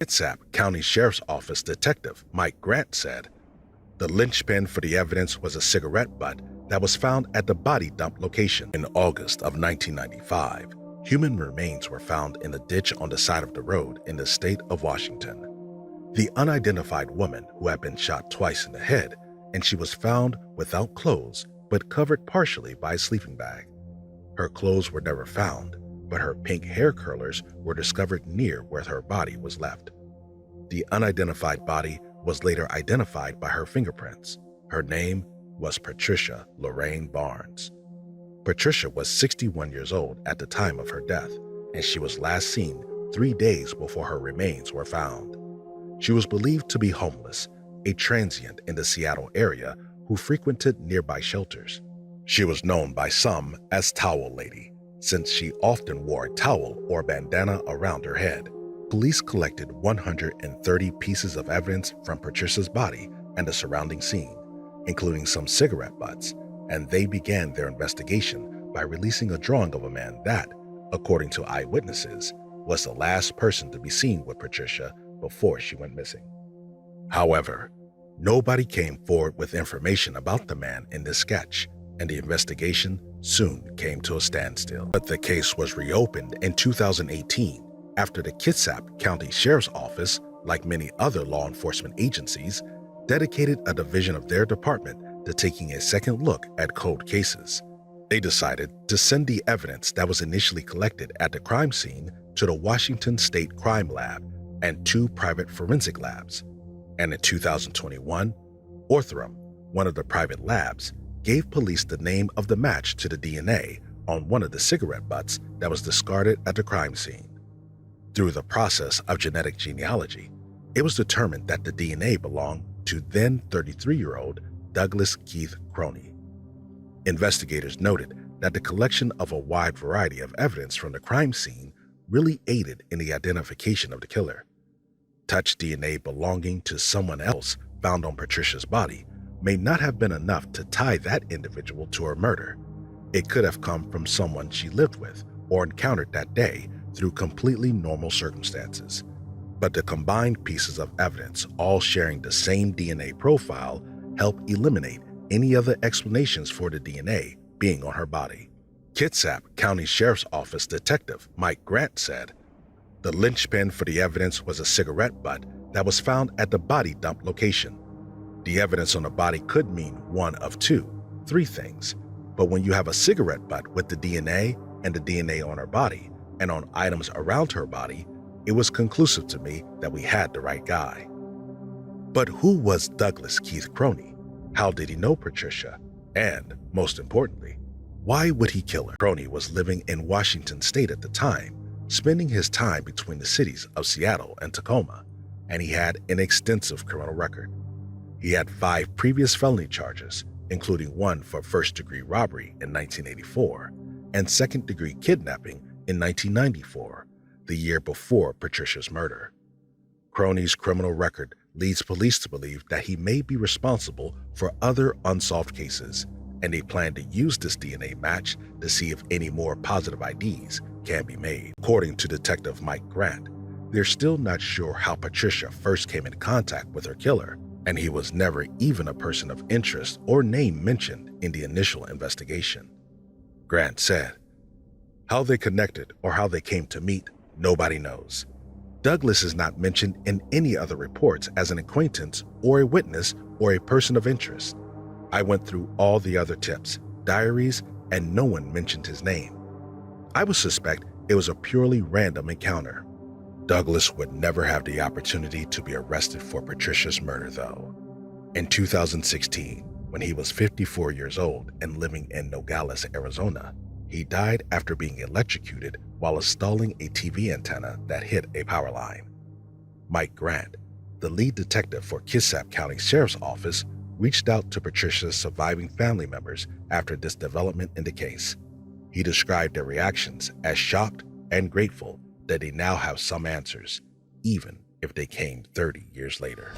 Kitsap County Sheriff's Office Detective Mike Grant said, "The linchpin for the evidence was a cigarette butt that was found at the body dump location in August of 1995. Human remains were found in a ditch on the side of the road in the state of Washington. The unidentified woman who had been shot twice in the head, and she was found without clothes but covered partially by a sleeping bag. Her clothes were never found, but her pink hair curlers were discovered near where her body was left. The unidentified body was later identified by her fingerprints. Her name was Patricia Lorraine Barnes. Patricia was 61 years old at the time of her death, and she was last seen 3 days before her remains were found. She was believed to be homeless, a transient in the Seattle area who frequented nearby shelters. She was known by some as Towel Lady, since she often wore a towel or bandana around her head. Police collected 130 pieces of evidence from Patricia's body and the surrounding scene, including some cigarette butts, and they began their investigation by releasing a drawing of a man that, according to eyewitnesses, was the last person to be seen with Patricia before she went missing. However, nobody came forward with information about the man in this sketch, and the investigation soon came to a standstill. But the case was reopened in 2018 after the Kitsap County Sheriff's Office, like many other law enforcement agencies, dedicated a division of their department to taking a second look at cold cases. They decided to send the evidence that was initially collected at the crime scene to the Washington State Crime Lab and 2 private forensic labs. And in 2021, Orthram, one of the private labs, gave police the name of the match to the DNA on one of the cigarette butts that was discarded at the crime scene. Through the process of genetic genealogy, it was determined that the DNA belonged to then 33-year-old Douglas Keith Krohne. Investigators noted that the collection of a wide variety of evidence from the crime scene really aided in the identification of the killer. Touch DNA belonging to someone else found on Patricia's body may not have been enough to tie that individual to her murder. It could have come from someone she lived with or encountered that day through completely normal circumstances. But the combined pieces of evidence, all sharing the same DNA profile, help eliminate any other explanations for the DNA being on her body. Kitsap County Sheriff's Office Detective Mike Grant said, "The linchpin for the evidence was a cigarette butt that was found at the body dump location. The evidence on the body could mean one of 3 things, but when you have a cigarette butt with the DNA and the DNA on her body and on items around her body, it was conclusive to me that we had the right guy." But who was Douglas Keith Krohne? How did he know Patricia? And, most importantly, why would he kill her? Krohne was living in Washington State at the time, spending his time between the cities of Seattle and Tacoma, and he had an extensive criminal record. He had 5 previous felony charges, including one for first-degree robbery in 1984 and second-degree kidnapping in 1994, the year before Patricia's murder. Krohne's criminal record leads police to believe that he may be responsible for other unsolved cases, and they plan to use this DNA match to see if any more positive IDs can be made. According to Detective Mike Grant, they're still not sure how Patricia first came in contact with her killer, and he was never even a person of interest or name mentioned in the initial investigation. Grant said, "How they connected or how they came to meet, nobody knows. Douglas is not mentioned in any other reports as an acquaintance or a witness or a person of interest. I went through all the other tips, diaries, and no one mentioned his name. I would suspect it was a purely random encounter." Douglas would never have the opportunity to be arrested for Patricia's murder, though. In 2016, when he was 54 years old and living in Nogales, Arizona, he died after being electrocuted while installing a TV antenna that hit a power line. Mike Grant, the lead detective for Kitsap County Sheriff's Office, reached out to Patricia's surviving family members after this development in the case. He described their reactions as shocked and grateful that they now have some answers, even if they came 30 years later.